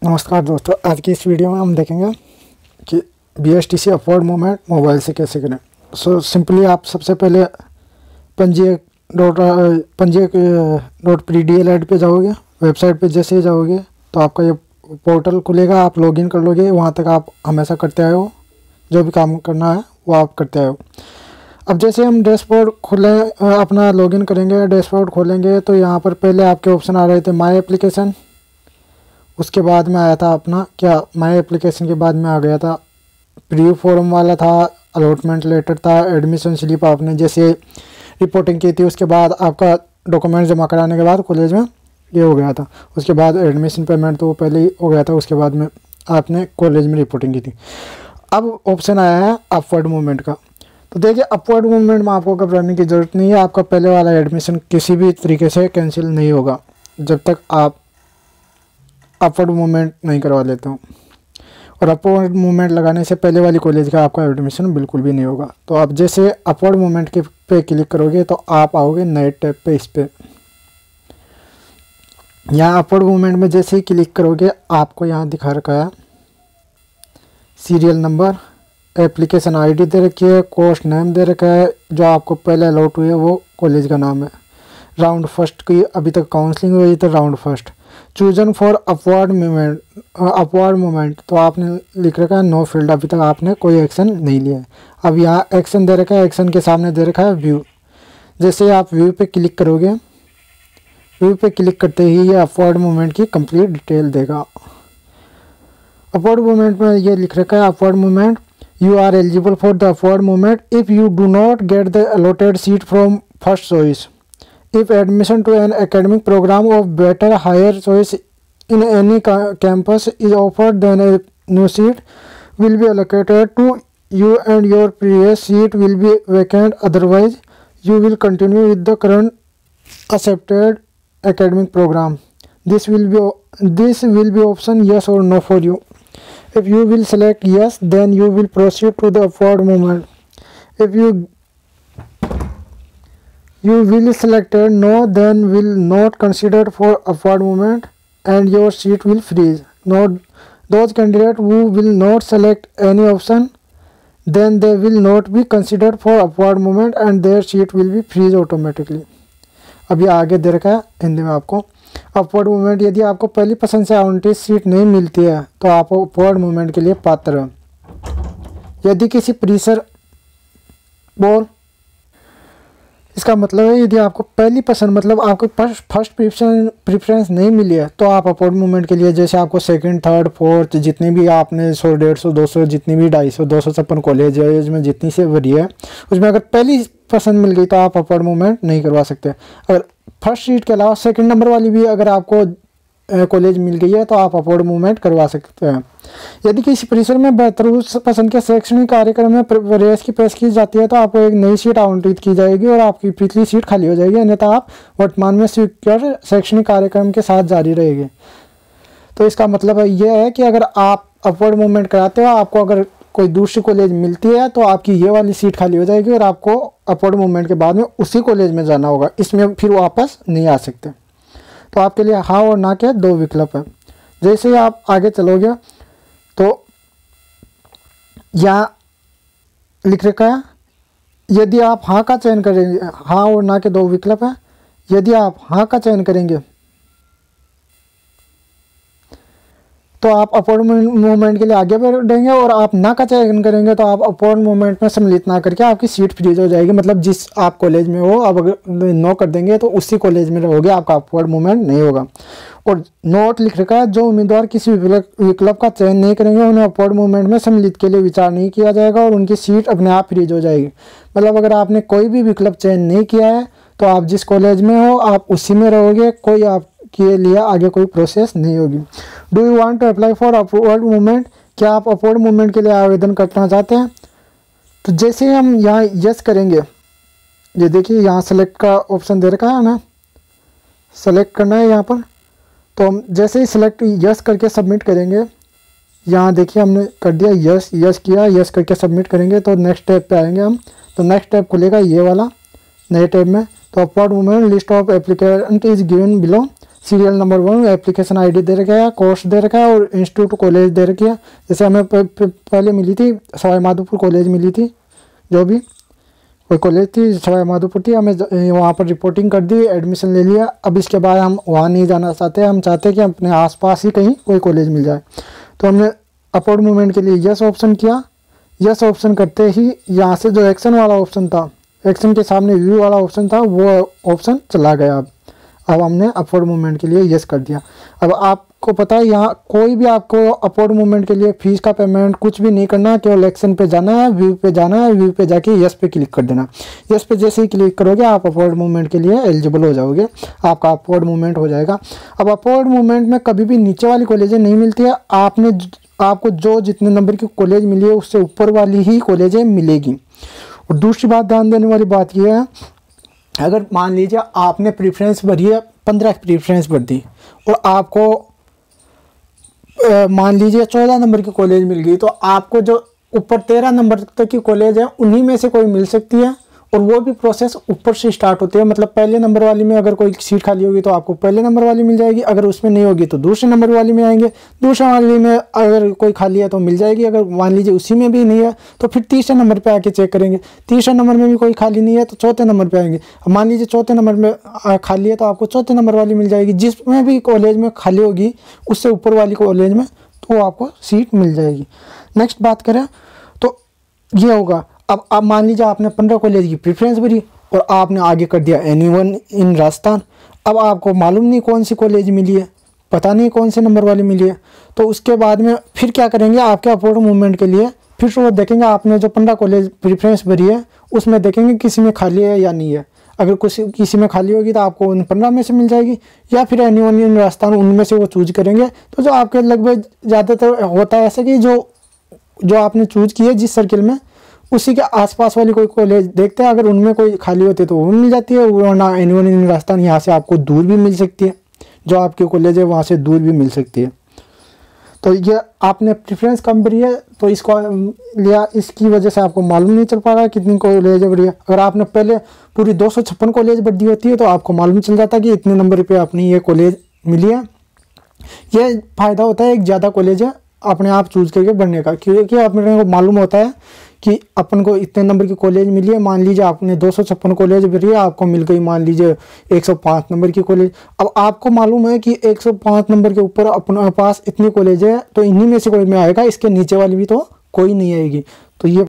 नमस्कार दोस्तों, आज की इस वीडियो में हम देखेंगे कि BSTC अपवर्ड मूवमेंट मोबाइल से कैसे करें। सिंपली आप सबसे पहले पंजीयक.pdl पे जाओगे। वेबसाइट पे जैसे ही जाओगे तो आपका ये पोर्टल खुलेगा, आप लॉगिन कर लोगे। वहाँ तक आप हमेशा करते आए हो, जो भी काम करना है वो आप करते आए हो। अब जैसे हम डैशबोर्ड अपना लॉगिन करेंगे, डैशबोर्ड खोलेंगे तो यहाँ पर पहले आपके ऑप्शन आ रहे थे माई एप्लीकेशन। उसके बाद में आया था अपना माई एप्लीकेशन के बाद में आ गया था प्री फॉर्म वाला था, अलॉटमेंट लेटर था, एडमिशन स्लिप आपने जैसे रिपोर्टिंग की थी। उसके बाद आपका डॉक्यूमेंट जमा कराने के बाद कॉलेज में ये हो गया था। उसके बाद एडमिशन पेमेंट तो वो पहले ही हो गया था। उसके बाद में आपने कॉलेज में रिपोर्टिंग की थी। अब ऑप्शन आया है अपवर्ड मूवमेंट का। तो देखिए, अपवर्ड मूवमेंट में आपको घबराने की ज़रूरत नहीं है। आपका पहले वाला एडमिशन किसी भी तरीके से कैंसिल नहीं होगा जब तक आप अपवर्ड मूवमेंट नहीं करवा लेते हो। और अपवर्ड मूवमेंट लगाने से पहले वाली कॉलेज का आपका एडमिशन बिल्कुल भी नहीं होगा। तो आप जैसे अपवर्ड मूवमेंट के पे क्लिक करोगे तो आप आओगे नए टैब पे। इस पे यहाँ अपवर्ड मूवमेंट में जैसे ही क्लिक करोगे आपको यहाँ दिखा रखा है सीरियल नंबर, एप्लीकेशन ID दे रखी है, कोर्स नेम दे रखा है, जो आपको पहले अलॉट हुई है वो कॉलेज का नाम है। राउंड फर्स्ट की अभी तक काउंसलिंग हुई थी, round first. Chosen for upward movement तो आपने लिख रखा है नो फील्ड, अभी तक आपने कोई एक्शन नहीं लिया है। अब यहाँ एक्शन दे रखा है, एक्शन के सामने दे रखा है व्यू। जैसे आप व्यू पे क्लिक करोगे, व्यू पे क्लिक करते ही ये अपवर्ड मूवमेंट की कंप्लीट डिटेल देगा। अपवर्ड मूवमेंट में ये लिख रखा है upward movement you are eligible for the upward movement if you do not get the allotted seat from first choice, if admission to an academic program of better higher choice in any campus is offered, then a new seat will be allocated to you and your previous seat will be vacant. Otherwise you will continue with the current accepted academic program. This will be option yes or no for you. If you will select yes, then you will proceed to the upward movement. If you will select no, then will not considered for upward movement and your seat will freeze. Those candidates who will not select any option, then they will not be considered for upward movement and their seat will be freeze automatically. अभी आगे दे रखा है हिंदी में आपको upward movement. यदि आपको पहली पसंद से आवंटित सीट नहीं मिलती है तो आप अपवर्ड मूवमेंट के लिए पात्र हैं। यदि किसी प्रीसर इसका मतलब है यदि आपको पहली पसंद मतलब आपको फर्स्ट प्रेफरेंस नहीं मिली है तो आप अपवर्ड मूवमेंट के लिए, जैसे आपको सेकंड, थर्ड, फोर्थ जितनी भी आपने 100, 150, 200 जितनी भी 250, 256 कॉलेज में जितनी से भरी है उसमें अगर पहली पसंद मिल गई तो आप अपवर्ड मूवमेंट नहीं करवा सकते। अगर फर्स्ट सीट के अलावा सेकंड नंबर वाली भी अगर आपको कॉलेज मिल गई है तो आप अपवर्ड मूवमेंट करवा सकते हैं। यदि किसी परिसर में बेहतर पसंद के शैक्षणिक कार्यक्रम में प्रवेश की पेश की जाती है तो आपको एक नई सीट आवंटित की जाएगी और आपकी पिछली सीट खाली हो जाएगी, अन्यथा आप वर्तमान में स्वीकृत शैक्षणिक कार्यक्रम के साथ जारी रहेंगे। तो इसका मतलब यह है कि अगर आप अपवर्ड मूवमेंट कराते हो, आपको अगर कोई दूसरी कॉलेज मिलती है तो आपकी ये वाली सीट खाली हो जाएगी और आपको अपवर्ड मूवमेंट के बाद में उसी कॉलेज में जाना होगा, इसमें फिर वापस नहीं आ सकते। तो आपके लिए हाँ और ना के दो विकल्प हैं। जैसे ही आप आगे चलोगे तो यहाँ लिख रखा है यदि आप हाँ का चयन करेंगे, हाँ और ना के दो विकल्प हैं। यदि आप हाँ का चयन करेंगे तो आप अपवर्ड मूवमेंट के लिए आगे बढ़ेंगे और आप ना का चयन करेंगे तो आप अपवर्ड मूवमेंट में सम्मिलित ना करके आपकी सीट फ्रीज हो जाएगी। मतलब जिस आप कॉलेज में हो, अब अगर नो कर देंगे तो उसी कॉलेज में रहोगे, आपका अपवर्ड मूवमेंट नहीं होगा। और नोट लिख रखा है जो उम्मीदवार किसी विकल्प का चयन नहीं करेंगे उन्हें अपवर्ड मूवमेंट में सम्मिलित के लिए विचार नहीं किया जाएगा और उनकी सीट अपने आप फ्रीज हो जाएगी। मतलब अगर आपने कोई भी विकल्प चयन नहीं किया है तो आप जिस कॉलेज में हो आप उसी में रहोगे, कोई आपके लिए आगे कोई प्रोसेस नहीं होगी। Do you want to apply for upward movement? क्या आप अपवर्ड मूवमेंट के लिए आवेदन करना चाहते हैं? तो जैसे हम यहाँ यस करेंगे, ये देखिए यहाँ सेलेक्ट का ऑप्शन दे रखा है, हमें सेलेक्ट करना है यहाँ पर। तो हम जैसे ही सेलेक्ट यस करके सबमिट करेंगे, यहाँ देखिए हमने कर दिया यस किया, यस करके सबमिट करेंगे तो नेक्स्ट टैब पे आएंगे हम। तो नेक्स्ट टैब खुलेगा ये वाला नए टैब में। तो upward movement list of applicant is given below, serial number 1, application ID दे रखा है, कोर्स दे रखा है और इंस्टीट्यूट कॉलेज दे रखी है। जैसे हमें पहले मिली थी सवाई माधोपुर कॉलेज मिली थी, जो भी कोई कॉलेज थी सवाई माधोपुर थी, हमें वहाँ पर रिपोर्टिंग कर दी, एडमिशन ले लिया। अब इसके बाद हम वहाँ नहीं जाना चाहते, हम चाहते हैं कि अपने आसपास ही कहीं कोई कॉलेज मिल जाए। तो हमने अपवर्ड मूवमेंट के लिए यस ऑप्शन किया। यस ऑप्शन करते ही यहाँ से जो एक्शन वाला ऑप्शन था, एक्शन के सामने व्यू वाला ऑप्शन था, वो ऑप्शन चला गया। अब हमने अपवर्ड मूवमेंट के लिए यस कर दिया। अब आपको पता है यहाँ कोई भी आपको अपवर्ड मूवमेंट के लिए फीस का पेमेंट कुछ भी नहीं करना, केवल एक्शन पे जाना है, व्यू पे जाना है, व्यू पे जाके यस पे क्लिक कर देना। यस पे जैसे ही क्लिक करोगे आप अपवर्ड मूवमेंट के लिए एलिजिबल हो जाओगे, आपका अपवर्ड मूवमेंट हो जाएगा। अब अपवर्ड मूवमेंट में कभी भी नीचे वाली कॉलेजें नहीं मिलती है, आपको जो जितने नंबर की कॉलेज मिली है उससे ऊपर वाली ही कॉलेजें मिलेगी। और दूसरी बात ध्यान देने वाली बात यह है, अगर मान लीजिए आपने प्रेफरेंस भरी है, 15 प्रेफरेंस भर दी और आपको मान लीजिए 14 नंबर की कॉलेज मिल गई, तो आपको जो ऊपर 13 नंबर तक की कॉलेज है उन्हीं में से कोई मिल सकती है। और वो भी प्रोसेस ऊपर से स्टार्ट होती है, मतलब पहले नंबर वाली में अगर कोई सीट खाली होगी तो आपको पहले नंबर वाली मिल जाएगी, अगर उसमें नहीं होगी तो दूसरे नंबर वाली में आएंगे, दूसरे वाली में अगर कोई खाली है तो मिल जाएगी, अगर मान लीजिए उसी में भी नहीं है तो फिर तीसरे नंबर पे आके चेक करेंगे, तीसरे नंबर में भी कोई खाली नहीं है तो चौथे नंबर पे आएंगे। मान लीजिए चौथे नंबर में खाली है तो आपको चौथे नंबर वाली मिल जाएगी, जिसमें भी कॉलेज में खाली होगी उससे ऊपर वाली कॉलेज में तो आपको सीट मिल जाएगी। नेक्स्ट बात करें तो ये होगा, अब आप मान लीजिए आपने 15 कॉलेज की प्रेफरेंस भरी और आपने आगे कर दिया एनीवन इन राजस्थान। अब आपको मालूम नहीं कौन सी कॉलेज मिली है, पता नहीं कौन से नंबर वाली मिली है, तो उसके बाद में फिर क्या करेंगे, आपके अपवर्ड मूवमेंट के लिए फिर वो देखेंगे आपने जो 15 कॉलेज प्रेफरेंस भरी है उसमें देखेंगे किसी में खाली है या नहीं है। अगर किसी में खाली होगी तो आपको उन 15 में से मिल जाएगी, या फिर एनीवन इन राजस्थान उनमें से वो चूज करेंगे। तो जो आपके लगभग ज़्यादातर होता है ऐसा कि जो आपने चूज की है जिस सर्किल में उसी के आसपास वाली कोई कॉलेज देखते हैं, अगर उनमें कोई खाली होती है तो वो मिल जाती है, वरना एनीवन इन राजस्थान यहाँ से आपको दूर भी मिल सकती है, जो आपकी कॉलेज है वहाँ से दूर भी मिल सकती है। तो ये आपने प्रेफरेंस कम भरी है तो इसको लिया, इसकी वजह से आपको मालूम नहीं चल पा रहा है कितनी कॉलेज भरी है। अगर आपने पहले पूरी 256 कॉलेज भर दी होती है तो आपको मालूम चल जाता है कि इतने नंबर पे अपनी ये कॉलेज मिली है। ये फ़ायदा होता है एक ज़्यादा कॉलेज है अपने आप चूज करके बढ़ने का, क्योंकि अपने को मालूम होता है कि अपन को इतने नंबर की कॉलेज मिली है। मान लीजिए आपने 256 कॉलेज भरी है, आपको मिल गई मान लीजिए 105 नंबर की कॉलेज। अब आपको मालूम है कि 105 नंबर के ऊपर अपने पास इतनी कॉलेज है तो इन्हीं में से कोई में आएगा, इसके नीचे वाली भी तो कोई नहीं आएगी। तो ये